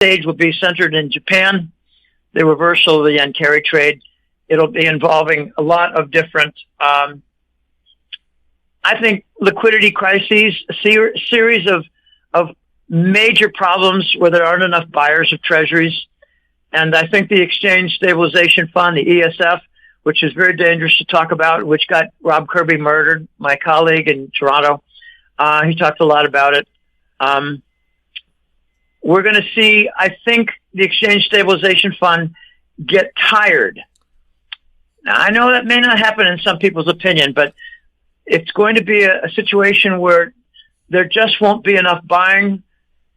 stage will be centered in Japan, the reversal of the yen carry trade. It'll be involving a lot of different, I think, liquidity crises, a series of major problems where there aren't enough buyers of treasuries. And I think the Exchange Stabilization Fund, the ESF, which is very dangerous to talk about, which got Rob Kirby murdered, my colleague in Toronto. He talked a lot about it. We're going to see, I think, the Exchange Stabilization Fund get tired. Now, I know that may not happen in some people's opinion, but it's going to be a situation where there just won't be enough buying.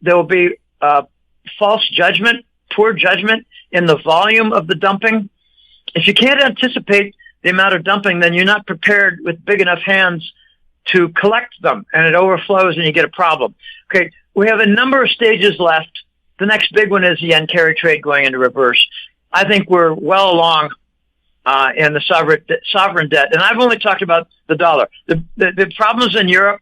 There will be false judgment, poor judgment in the volume of the dumping. If you can't anticipate the amount of dumping, then you're not prepared with big enough hands to collect them, and it overflows and you get a problem. Okay, we have a number of stages left. The next big one is the yen carry trade going into reverse. I think we're well along in the sovereign debt, and I've only talked about the dollar. The problems in Europe,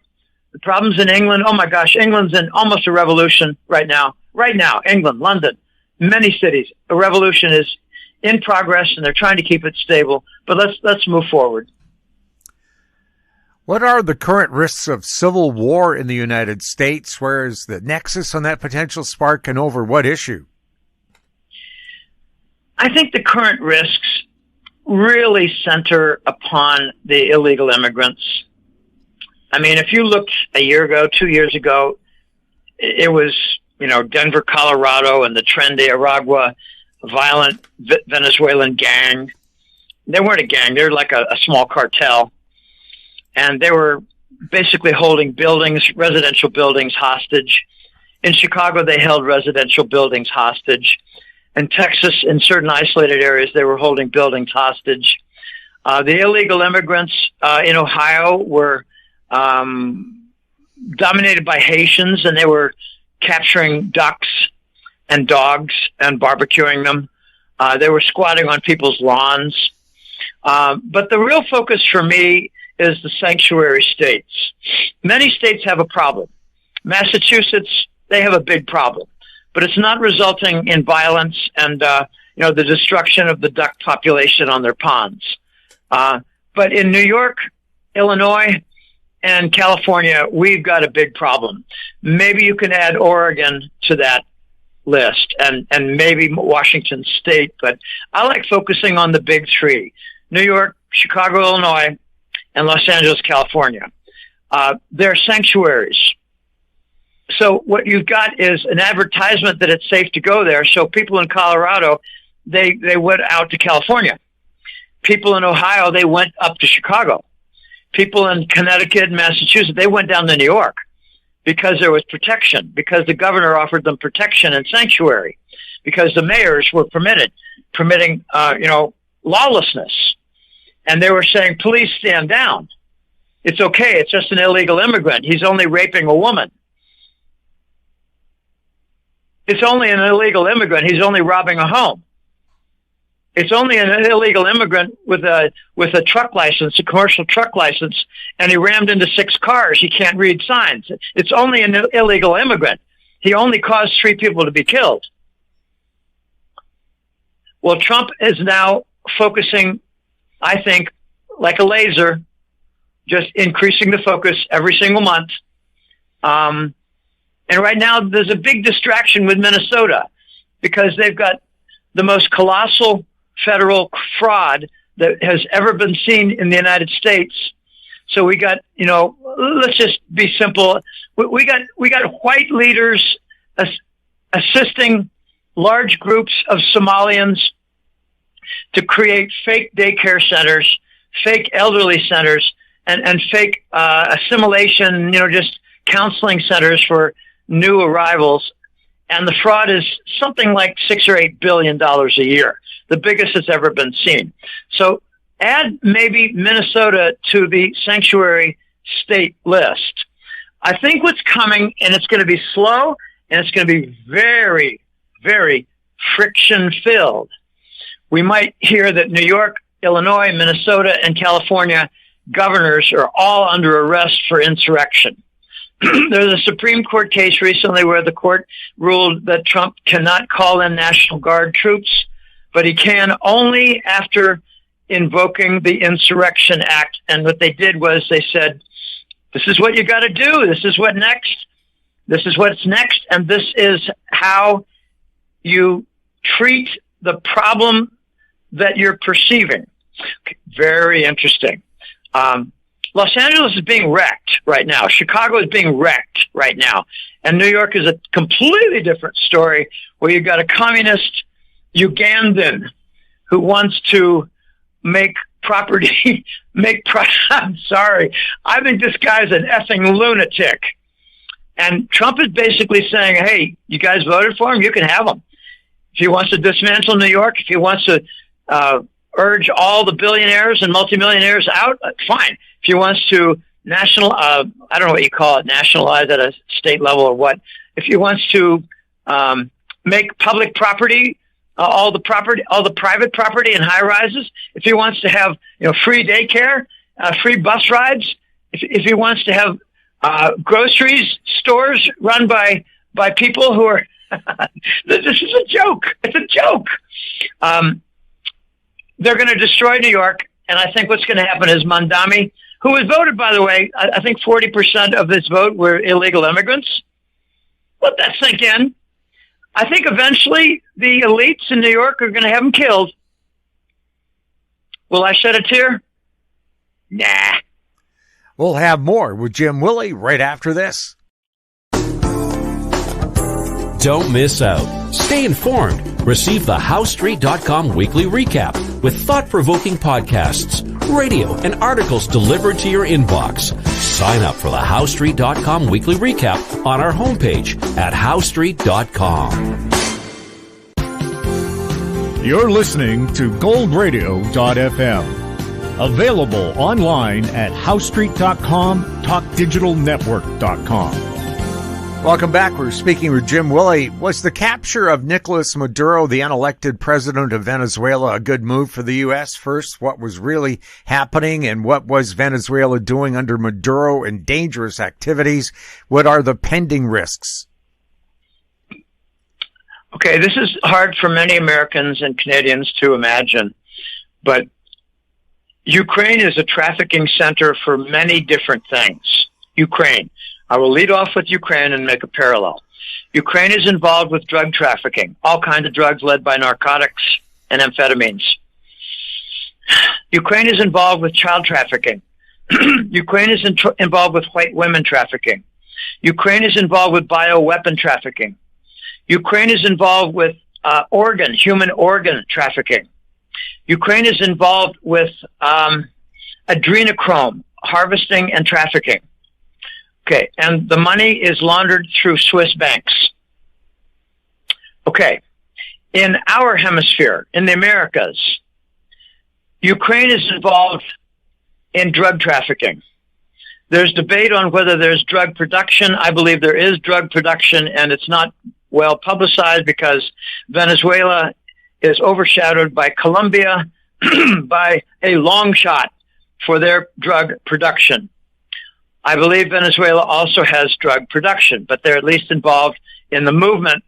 the problems in England, oh my gosh, England's in almost a revolution right now. Right now, England, London, many cities, a revolution is in progress, and they're trying to keep it stable. But let's move forward. What are the current risks of civil war in the United States? Where is the nexus on that potential spark, and over what issue? I think the current risks really center upon the illegal immigrants. I mean, if you looked a year ago, 2 years ago, it was, Denver, Colorado, and the Tren Aragua violent Venezuelan gang. They weren't a gang. They were like a small cartel. And they were basically holding residential buildings hostage. In Chicago, they held residential buildings hostage. In Texas, in certain isolated areas, they were holding buildings hostage. The illegal immigrants in Ohio were dominated by Haitians, and they were capturing ducks and dogs and barbecuing them. They were squatting on people's lawns. But the real focus for me is the sanctuary states. Many states have a problem. Massachusetts, they have a big problem, but it's not resulting in violence and, the destruction of the duck population on their ponds. But in New York, Illinois, and California, we've got a big problem. Maybe you can add Oregon to that list and maybe Washington State, but I like focusing on the big three: New York, Chicago, Illinois, and Los Angeles, California. They're sanctuaries. So what you've got is an advertisement that it's safe to go there. So people in Colorado, they went out to California. People in Ohio, they went up to Chicago. People in Connecticut and Massachusetts, they went down to New York because there was protection, because the governor offered them protection and sanctuary, because the mayors were permitting lawlessness. And they were saying, police, stand down. It's okay. It's just an illegal immigrant. He's only raping a woman. It's only an illegal immigrant. He's only robbing a home. It's only an illegal immigrant with a truck license, a commercial truck license, and he rammed into 6 cars. He can't read signs. It's only an illegal immigrant. He only caused 3 people to be killed. Well, Trump is now focusing, I think, like a laser, just increasing the focus every single month. And right now, there's a big distraction with Minnesota because they've got the most colossal federal fraud that has ever been seen in the United States. So we got, let's just be simple. We got white leaders assisting large groups of Somalians to create fake daycare centers, fake elderly centers, and fake assimilation, just counseling centers for new arrivals. And the fraud is something like $6 or $8 billion a year, the biggest that's ever been seen. So add maybe Minnesota to the sanctuary state list. I think what's coming, and it's going to be slow, and it's going to be very, very friction-filled. We might hear that New York, Illinois, Minnesota, and California governors are all under arrest for insurrection. There's a Supreme Court case recently where the court ruled that Trump cannot call in National Guard troops, but he can only after invoking the Insurrection Act. And what they did was they said, this is what you got to do. This is what next. This is what's next. And this is how you treat the problem that you're perceiving. Okay, very interesting. Los Angeles is being wrecked right now. Chicago is being wrecked right now. And New York is a completely different story where you've got a communist Ugandan who wants to make property, I'm sorry. I think this guy's an effing lunatic. And Trump is basically saying, hey, you guys voted for him, you can have him. If he wants to dismantle New York, if he wants to urge all the billionaires and multimillionaires out, fine. If he wants to I don't know what you call it, nationalize at a state level or what. If he wants to make public property, all the private property and high rises, if he wants to have free daycare, free bus rides, if he wants to have groceries stores run by people who are this is a joke. It's a joke. They're going to destroy New York, and I think what's going to happen is Mandami, who was voted, by the way, I think 40% of this vote were illegal immigrants. Let that sink in. I think eventually the elites in New York are going to have him killed. Will I shed a tear? Nah. We'll have more with Jim Willie right after this. Don't miss out. Stay informed. Receive the HowStreet.com weekly recap with thought-provoking podcasts, radio, and articles delivered to your inbox. Sign up for the HowStreet.com weekly recap on our homepage at HowStreet.com. You're listening to goldradio.fm. Available online at HowStreet.com, TalkDigitalNetwork.com. Welcome back. We're speaking with Jim Willie. Was the capture of Nicolas Maduro, the unelected president of Venezuela, a good move for the U.S.? First, what was really happening and what was Venezuela doing under Maduro in dangerous activities? What are the pending risks? Okay, this is hard for many Americans and Canadians to imagine, but Ukraine is a trafficking center for many different things. Ukraine. I will lead off with Ukraine and make a parallel. Ukraine is involved with drug trafficking, all kinds of drugs led by narcotics and amphetamines. Ukraine is involved with child trafficking. Ukraine is involved with white women trafficking. Ukraine is involved with bioweapon trafficking. Ukraine is involved with human organ trafficking. Ukraine is involved with adrenochrome harvesting and trafficking. Okay, and the money is laundered through Swiss banks. Okay, in our hemisphere, in the Americas, Ukraine is involved in drug trafficking. There's debate on whether there's drug production. I believe there is drug production, and it's not well publicized because Venezuela is overshadowed by Colombia by a long shot for their drug production. I believe Venezuela also has drug production, but they're at least involved in the movement.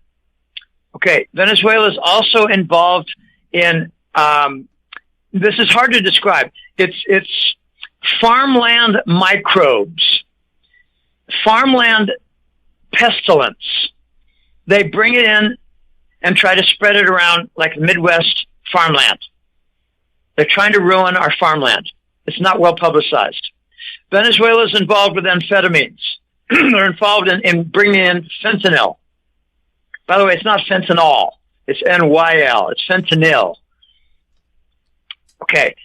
Okay, Venezuela is also involved in, this is hard to describe. It's farmland microbes, farmland pestilence. They bring it in and try to spread it around like Midwest farmland. They're trying to ruin our farmland. It's not well publicized. Venezuela is involved with amphetamines. They're involved in bringing in fentanyl. By the way, it's not fentanyl. It's NYL. It's fentanyl. Okay.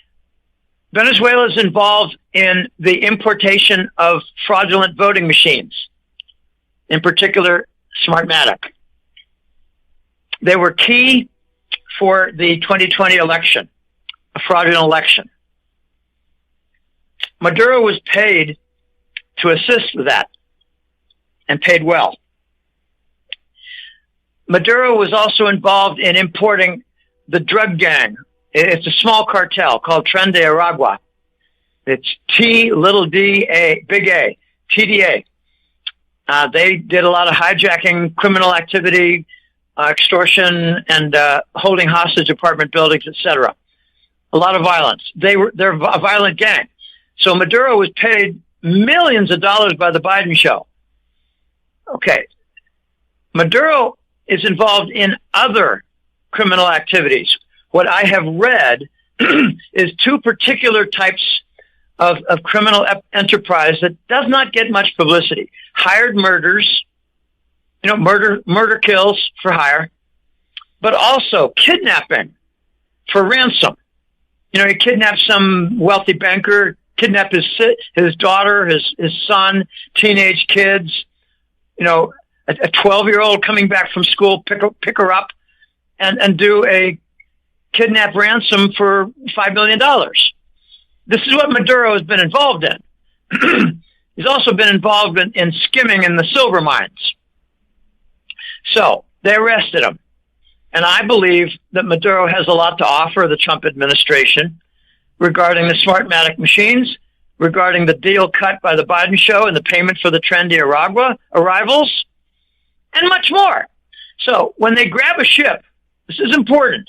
Venezuela is involved in the importation of fraudulent voting machines, in particular, Smartmatic. They were key for the 2020 election, a fraudulent election. Maduro was paid to assist with that, and paid well. Maduro was also involved in importing the drug gang. It's a small cartel called Tren de Aragua. It's T, little d, A, big A, TDA. They did a lot of hijacking, criminal activity, extortion, and holding hostage apartment buildings, etc. A lot of violence. They're a violent gang. So Maduro was paid millions of dollars by the Biden show. Okay. Maduro is involved in other criminal activities. What I have read is two particular types of criminal enterprise that does not get much publicity. Hired murders, murder kills for hire, but also kidnapping for ransom. He kidnapped some wealthy banker, kidnapped his daughter, his son, teenage kids, a 12-year-old coming back from school, pick her up and do a kidnap ransom for $5 million. This is what Maduro has been involved in. He's also been involved in skimming in the silver mines. So they arrested him. And I believe that Maduro has a lot to offer the Trump administration regarding the Smartmatic machines, regarding the deal cut by the Biden show and the payment for the trendy arrivals, and much more. So when they grab a ship, this is important.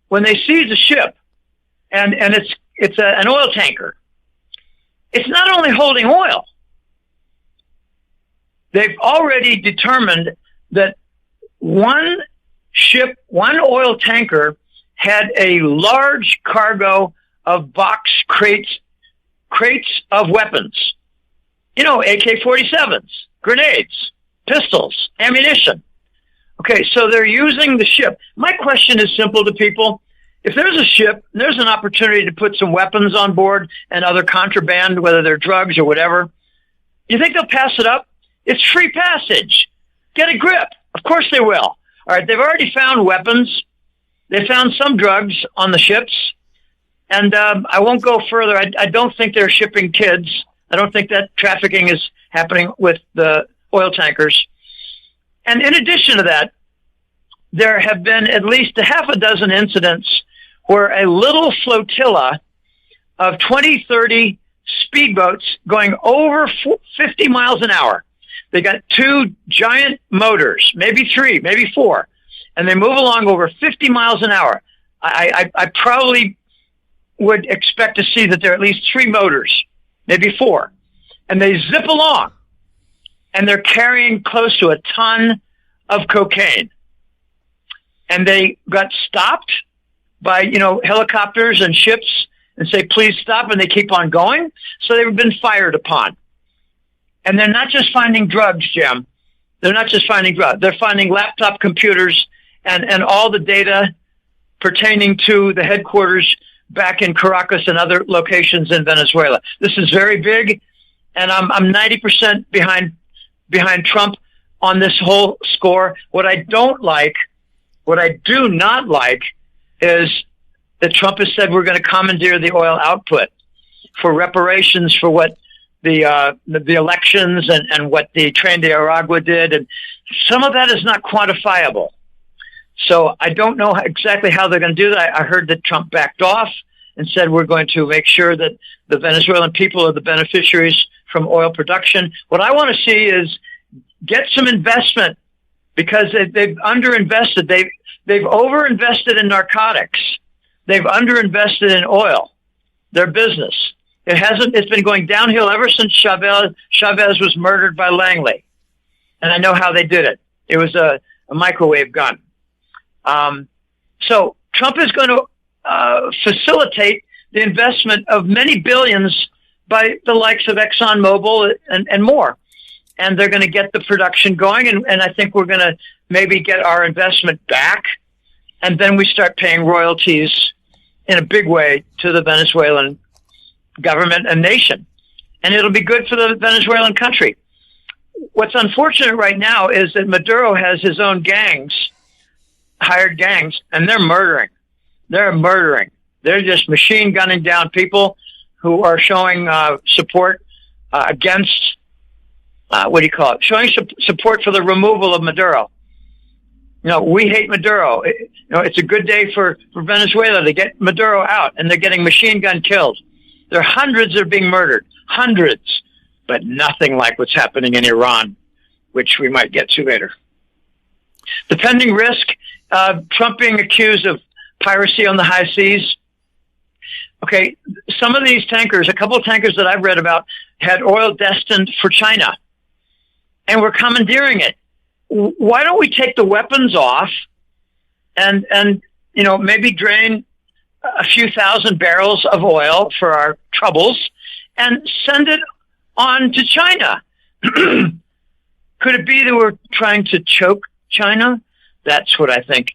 When they seize a ship, and it's an oil tanker, it's not only holding oil. They've already determined that one oil tanker had a large cargo of box crates of weapons. AK-47s, grenades, pistols, ammunition. Okay, so they're using the ship. My question is simple to people. If there's a ship, and there's an opportunity to put some weapons on board and other contraband, whether they're drugs or whatever, you think they'll pass it up? It's free passage. Get a grip. Of course they will. All right, they've already found weapons. They found some drugs on the ships. And I won't go further. I don't think they're shipping kids. I don't think that trafficking is happening with the oil tankers. And in addition to that, there have been at least a half a dozen incidents where a little flotilla of 20, 30 speedboats going over 50 miles an hour. They got two giant motors, maybe three, maybe four, and they move along over 50 miles an hour. I probably would expect to see that there are at least three motors, maybe four, and they zip along, and they're carrying close to a ton of cocaine. And they got stopped by, helicopters and ships and say, please stop, and they keep on going. So they've been fired upon. And they're not just finding drugs, Jim. They're not just finding drugs. They're finding laptop computers and all the data pertaining to the headquarters back in Caracas and other locations in Venezuela. This is very big, and I'm 90% behind Trump on this whole score. What I do not like is that Trump has said we're going to commandeer the oil output for reparations for what the elections and what the Tren de Aragua did, and some of that is not quantifiable. So I don't know exactly how they're going to do that. I heard that Trump backed off and said we're going to make sure that the Venezuelan people are the beneficiaries from oil production. What I want to see is get some investment, because they've underinvested. They've overinvested in narcotics. They've underinvested in oil, their business. It's been going downhill ever since Chavez was murdered by Langley. And I know how they did it. It was a microwave gun. So Trump is going to facilitate the investment of many billions by the likes of ExxonMobil and more. And they're going to get the production going. And I think we're going to maybe get our investment back. And then we start paying royalties in a big way to the Venezuelan government and nation. And it'll be good for the Venezuelan country. What's unfortunate right now is that Maduro has his own gangs, hired gangs, and they're murdering. They're just machine gunning down people who are showing support against, showing support for the removal of Maduro. We hate Maduro. It's a good day for Venezuela to get Maduro out, and they're getting machine gun killed. There are hundreds that are being murdered, hundreds, but nothing like what's happening in Iran. which we might get to later. The pending risk, Trump being accused of piracy on the high seas. Okay, some of these tankers, a couple of tankers that I've read about, had oil destined for China, and we're commandeering it. Why don't we take the weapons off and maybe drain a few thousand barrels of oil for our troubles and send it on to China? Could it be that we're trying to choke China? That's what I think.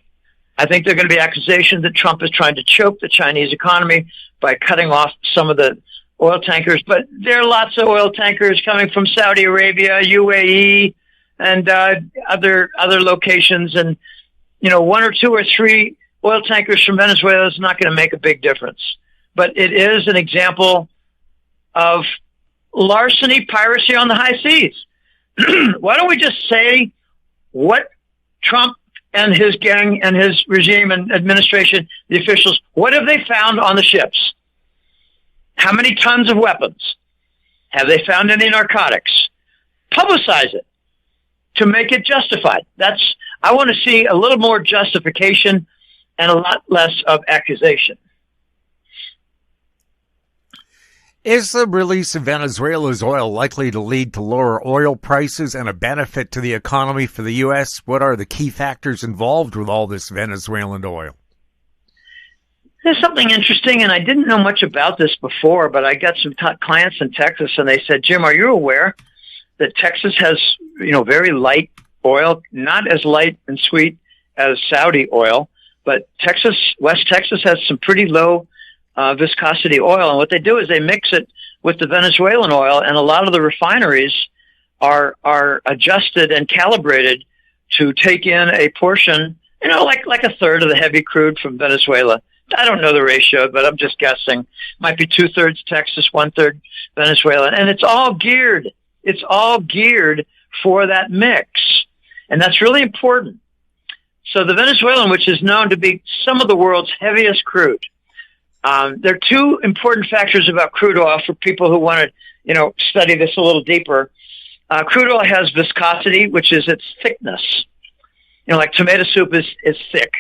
I think there are going to be accusations that Trump is trying to choke the Chinese economy by cutting off some of the oil tankers. But there are lots of oil tankers coming from Saudi Arabia, UAE, and other locations. And, one or two or three oil tankers from Venezuela is not going to make a big difference. But it is an example of larceny, piracy on the high seas. Why don't we just say what Trump and his gang and his regime and administration, the officials, what have they found on the ships? How many tons of weapons? Have they found any narcotics? Publicize it to make it justified. I want to see a little more justification and a lot less of accusation. Is the release of Venezuela's oil likely to lead to lower oil prices and a benefit to the economy for the U.S.? What are the key factors involved with all this Venezuelan oil? There's something interesting, and I didn't know much about this before, but I got some clients in Texas, and they said, Jim, are you aware that Texas has, very light oil, not as light and sweet as Saudi oil, but West Texas has some pretty low viscosity oil, and what they do is they mix it with the Venezuelan oil, and a lot of the refineries are adjusted and calibrated to take in a portion, like a third of the heavy crude from Venezuela. I don't know the ratio, but I'm just guessing. Might be 2/3 Texas, 1/3 Venezuela, and it's all geared for that mix, and that's really important. So the Venezuelan, which is known to be some of the world's heaviest crude. There are two important factors about crude oil for people who want to, study this a little deeper. Crude oil has viscosity, which is its thickness. Like tomato soup is thick.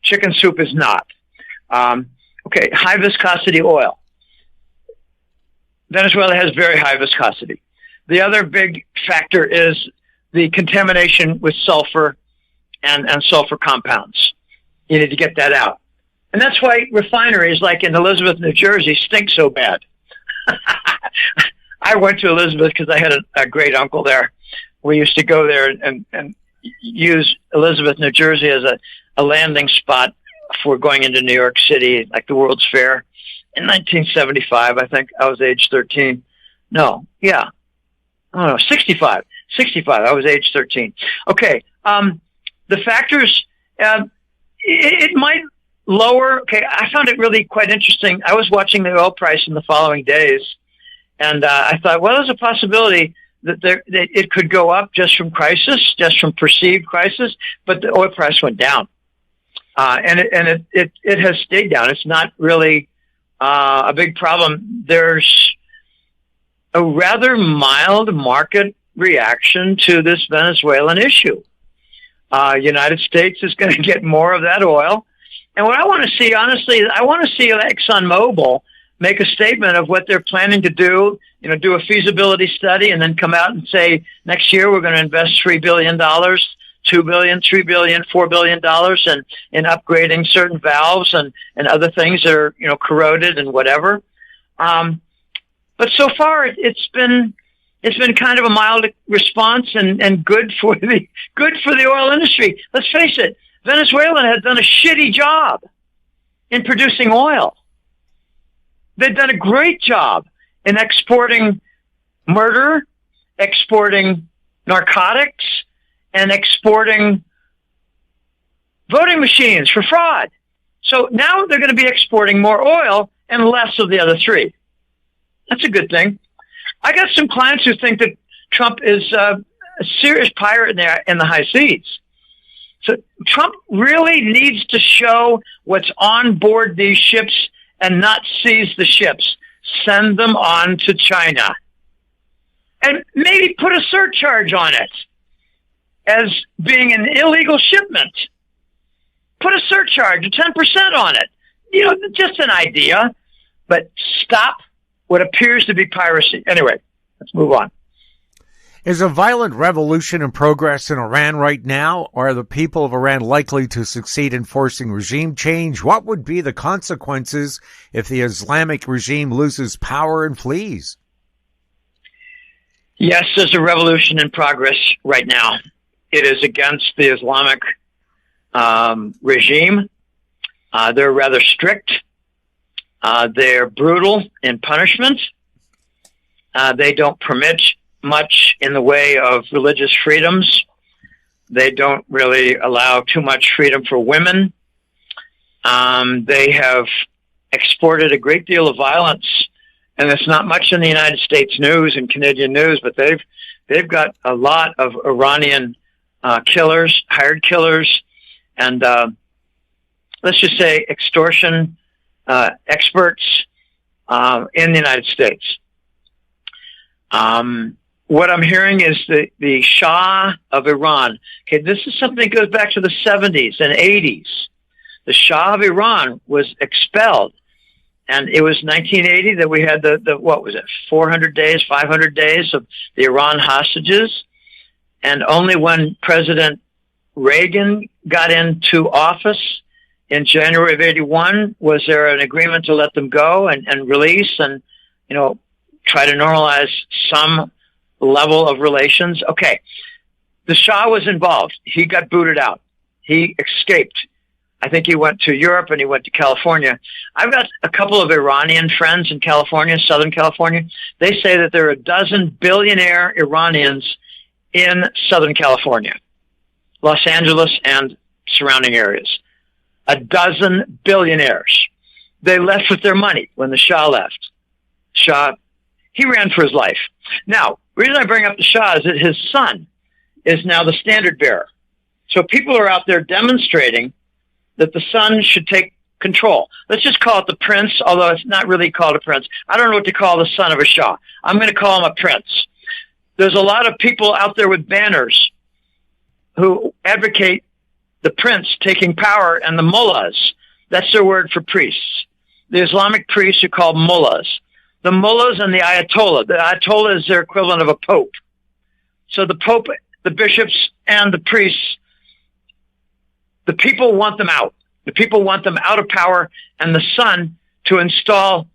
Chicken soup is not. High viscosity oil. Venezuela has very high viscosity. The other big factor is the contamination with sulfur and sulfur compounds. You need to get that out. And that's why refineries like in Elizabeth, New Jersey stink so bad. I went to Elizabeth because I had a great uncle there. We used to go there and use Elizabeth, New Jersey as a landing spot for going into New York City, like the World's Fair. In 1975, I think I was age 13. No, yeah. I don't know, 65. I was age 13. Okay. The factors, it might lower. Okay, I found it really quite interesting. I was watching the oil price in the following days, and I thought, well, there's a possibility that it could go up just from perceived crisis, but the oil price went down, and it has stayed down. It's not really a big problem. There's a rather mild market reaction to this Venezuelan issue. United States is going to get more of that oil. And what I want to see, honestly, I want to see ExxonMobil make a statement of what they're planning to do, do a feasibility study and then come out and say, next year we're going to invest $3 billion, $2 billion, $3 billion, $4 billion in upgrading certain valves and other things that are, corroded and whatever. But so far it's been kind of a mild response and good for the oil industry. Let's face it. Venezuela has done a shitty job in producing oil. They've done a great job in exporting murder, exporting narcotics, and exporting voting machines for fraud. So now they're going to be exporting more oil and less of the other three. That's a good thing. I got some clients who think that Trump is a serious pirate in the high seas. So Trump really needs to show what's on board these ships and not seize the ships. Send them on to China. And maybe put a surcharge on it. as being an illegal shipment. Put a surcharge of 10% on it. Just an idea, but stop what appears to be piracy. Anyway, let's move on. Is a violent revolution in progress in Iran right now? Or are the people of Iran likely to succeed in forcing regime change? What would be the consequences if the Islamic regime loses power and flees? Yes, there's a revolution in progress right now. It is against the Islamic regime. They're rather strict. They're brutal in punishment. They don't permit much in the way of religious freedoms. They don't really allow too much freedom for women. They have exported a great deal of violence, and it's not much in the United States news and Canadian news, but they've got a lot of Iranian killers, hired killers, and let's just say extortion experts in the United States. What I'm hearing is the Shah of Iran. Okay, this is something that goes back to the 70s and 80s. The Shah of Iran was expelled. And it was 1980 that we had what was it, 400 days, 500 days of the Iran hostages. And only when President Reagan got into office in January of 81 was there an agreement to let them go and release and, try to normalize some level of relations. Okay. The Shah was involved. He got booted out. He escaped. I think he went to Europe and he went to California. I've got a couple of Iranian friends in California, Southern California. They say that there are 12 billionaire Iranians in Southern California, Los Angeles and surrounding areas. 12 billionaires. They left with their money when the Shah left. Shah, he ran for his life. Now, the reason I bring up the Shah is that his son is now the standard bearer. So people are out there demonstrating that the son should take control. Let's just call it the prince, although it's not really called a prince. I don't know what to call the son of a Shah. I'm going to call him a prince. There's a lot of people out there with banners who advocate the prince taking power and the mullahs. That's their word for priests. The Islamic priests are called mullahs. The mullahs and the ayatollah. The ayatollah is their equivalent of a pope. So the pope, the bishops, and the priests, the people want them out. The people want them out of power and the son to install,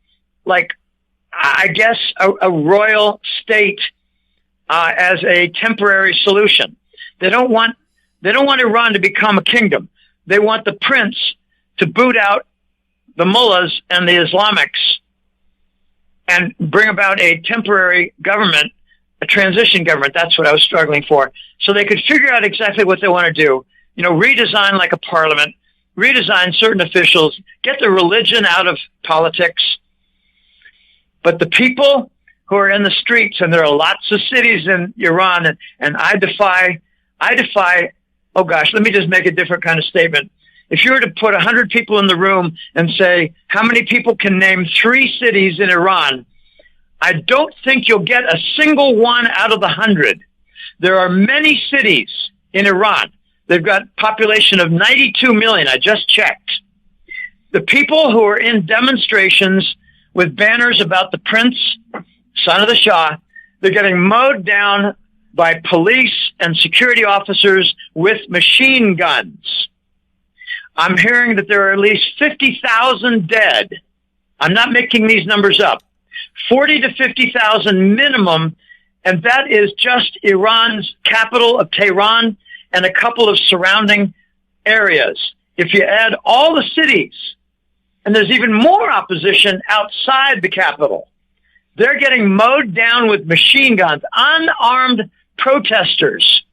I guess, a royal state as a temporary solution. They don't want Iran to become a kingdom. They want the prince to boot out the mullahs and the Islamics and bring about a temporary government, a transition government. That's what I was struggling for. So they could figure out exactly what they want to do. Redesign like a parliament, redesign certain officials, get the religion out of politics. But the people who are in the streets, and there are lots of cities in Iran, and I defy, oh gosh, let me just make a different kind of statement. If you were to put 100 people in the room and say, how many people can name 3 cities in Iran? I don't think you'll get a single one out of the 100. There are many cities in Iran. They've got a population of 92 million. I just checked. The people who are in demonstrations with banners about the prince, son of the Shah, they're getting mowed down by police and security officers with machine guns. I'm hearing that there are at least 50,000 dead. I'm not making these numbers up. 40 to 50,000 minimum, and that is just Iran's capital of Tehran and a couple of surrounding areas. If you add all the cities, and there's even more opposition outside the capital, they're getting mowed down with machine guns, unarmed protesters.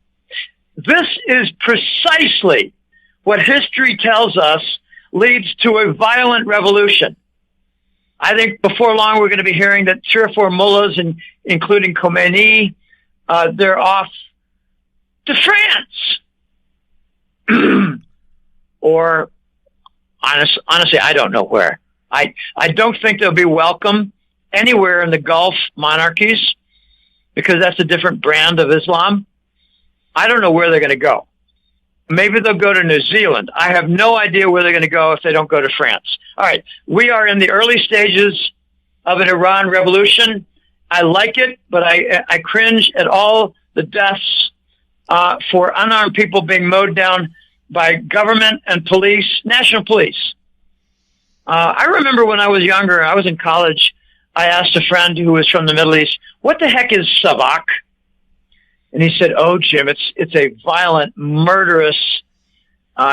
This is precisely what history tells us leads to a violent revolution. I think before long we're going to be hearing that 3 or 4 mullahs, including Khomeini, they're off to France. Or honestly, I don't know where. I don't think they'll be welcome anywhere in the Gulf monarchies because that's a different brand of Islam. I don't know where they're going to go. Maybe they'll go to New Zealand. I have no idea where they're going to go if they don't go to France. All right, we are in the early stages of an Iran revolution. I like it, but I cringe at all the deaths for unarmed people being mowed down by government and police, national police. I remember when I was younger, I was in college, I asked a friend who was from the Middle East, what the heck is Savak? And he said, oh, Jim, it's a violent, murderous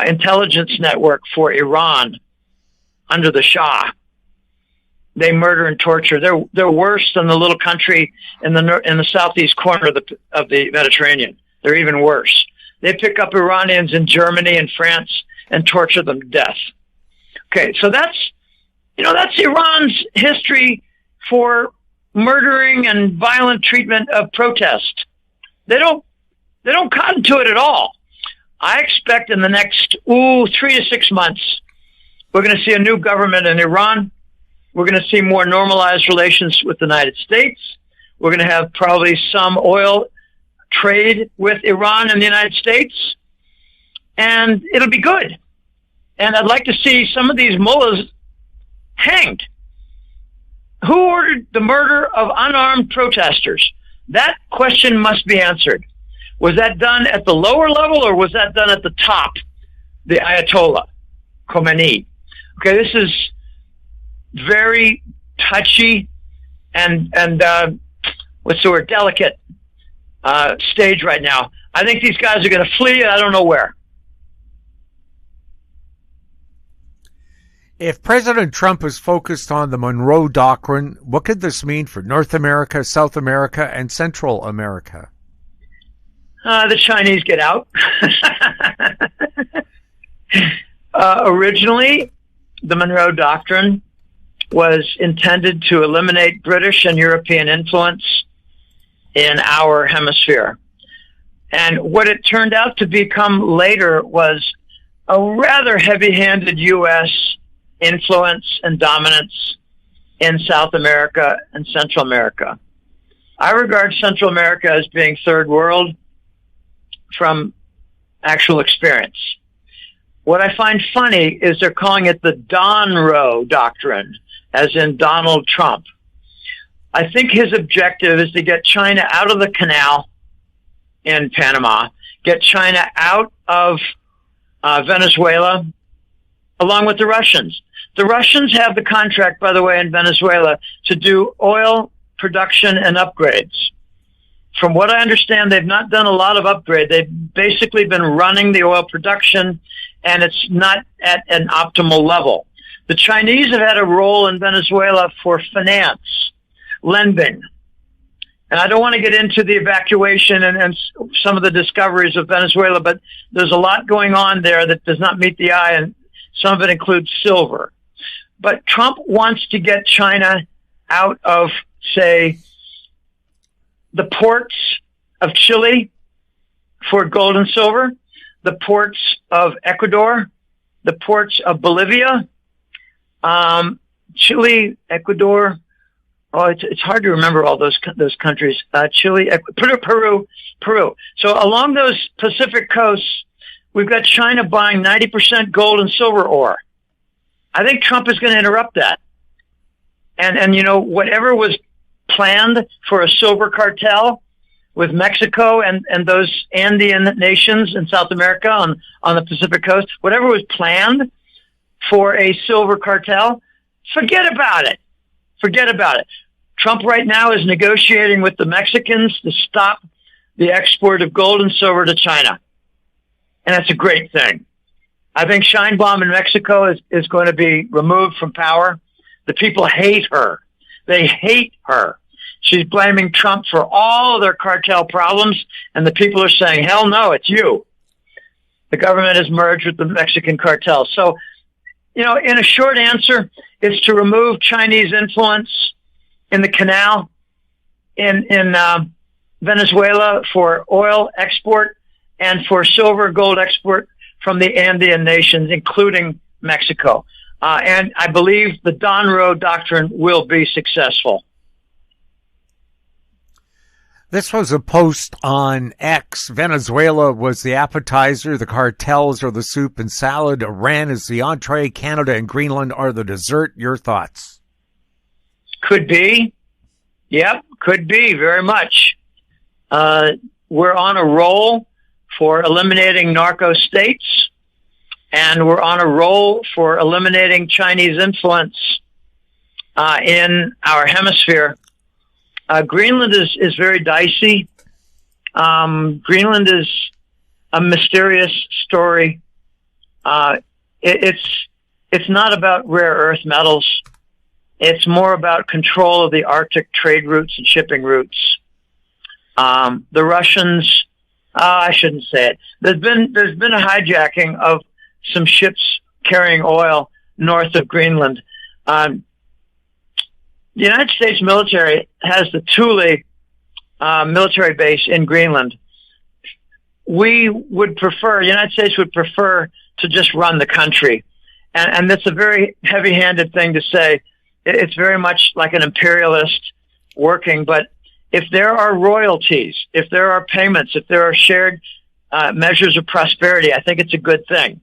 intelligence network for Iran under the Shah. They murder and torture. They're worse than the little country in the southeast corner of the Mediterranean. They're even worse. They pick up Iranians in Germany and France and torture them to death. Okay, so that's Iran's history for murdering and violent treatment of protest. They don't cotton to it at all. I expect in the next 3 to 6 months, we're going to see a new government in Iran. We're going to see more normalized relations with the United States. We're going to have probably some oil trade with Iran and the United States, and it'll be good. And I'd like to see some of these mullahs hanged. Who ordered the murder of unarmed protesters? That question must be answered. Was that done at the lower level or was that done at the top, the Ayatollah Khomeini? Okay, this is very touchy and what's the word, delicate stage right now. I think these guys are going to flee. I don't know where. If President Trump is focused on the Donroe Doctrine, what could this mean for North America, South America, and Central America? The Chinese get out. Originally, the Donroe Doctrine was intended to eliminate British and European influence in our hemisphere. And what it turned out to become later was a rather heavy-handed U.S. influence and dominance in South America and Central America. I regard Central America as being third world from actual experience. What I find funny is they're calling it the Donroe Doctrine, as in Donald Trump. I think his objective is to get China out of the canal in Panama, get China out of Venezuela, along with the Russians. The Russians have the contract, by the way, in Venezuela to do oil production and upgrades. From what I understand, they've not done a lot of upgrade. They've basically been running the oil production, and it's not at an optimal level. The Chinese have had a role in Venezuela for finance, lending. And I don't want to get into the evacuation and some of the discoveries of Venezuela, but there's a lot going on there that does not meet the eye, and some of it includes silver. But Trump wants to get China out of, say, the ports of Chile for gold and silver, the ports of Ecuador, the ports of Bolivia, Chile, Ecuador. Oh, it's hard to remember all those countries. Chile, Peru. So along those Pacific coasts, we've got China buying 90% gold and silver ore. I think Trump is going to interrupt that. And you know, whatever was planned for a silver cartel with Mexico and those Andean nations in South America on the Pacific coast, whatever was planned for a silver cartel, forget about it. Forget about it. Trump right now is negotiating with the Mexicans to stop the export of gold and silver to China. And that's a great thing. I think Sheinbaum in Mexico is going to be removed from power. The people hate her. They hate her. She's blaming Trump for all of their cartel problems, and the people are saying, hell no, it's you. The government has merged with the Mexican cartel. So, you know, in a short answer, it's to remove Chinese influence in the canal, in Venezuela for oil export and for silver gold export from the Andean nations, including Mexico. And I believe the Donroe Doctrine will be successful. This was a post on X. Venezuela was the appetizer, the cartels are the soup and salad, Iran is the entree, Canada and Greenland are the dessert. Your thoughts? Could be. Yep, could be, very much. We're on a roll for eliminating narco states, and we're on a roll for eliminating Chinese influence in our hemisphere. Greenland is very dicey. Greenland is a mysterious story. It's not about rare earth metals. It's more about control of the Arctic trade routes and shipping routes. The Russians, I shouldn't say it. There's been a hijacking of some ships carrying oil north of Greenland. The United States military has the Thule military base in Greenland. The United States would prefer to just run the country. And that's a very heavy-handed thing to say. It's very much like an imperialist working. But if there are royalties, if there are payments, if there are shared measures of prosperity, I think it's a good thing.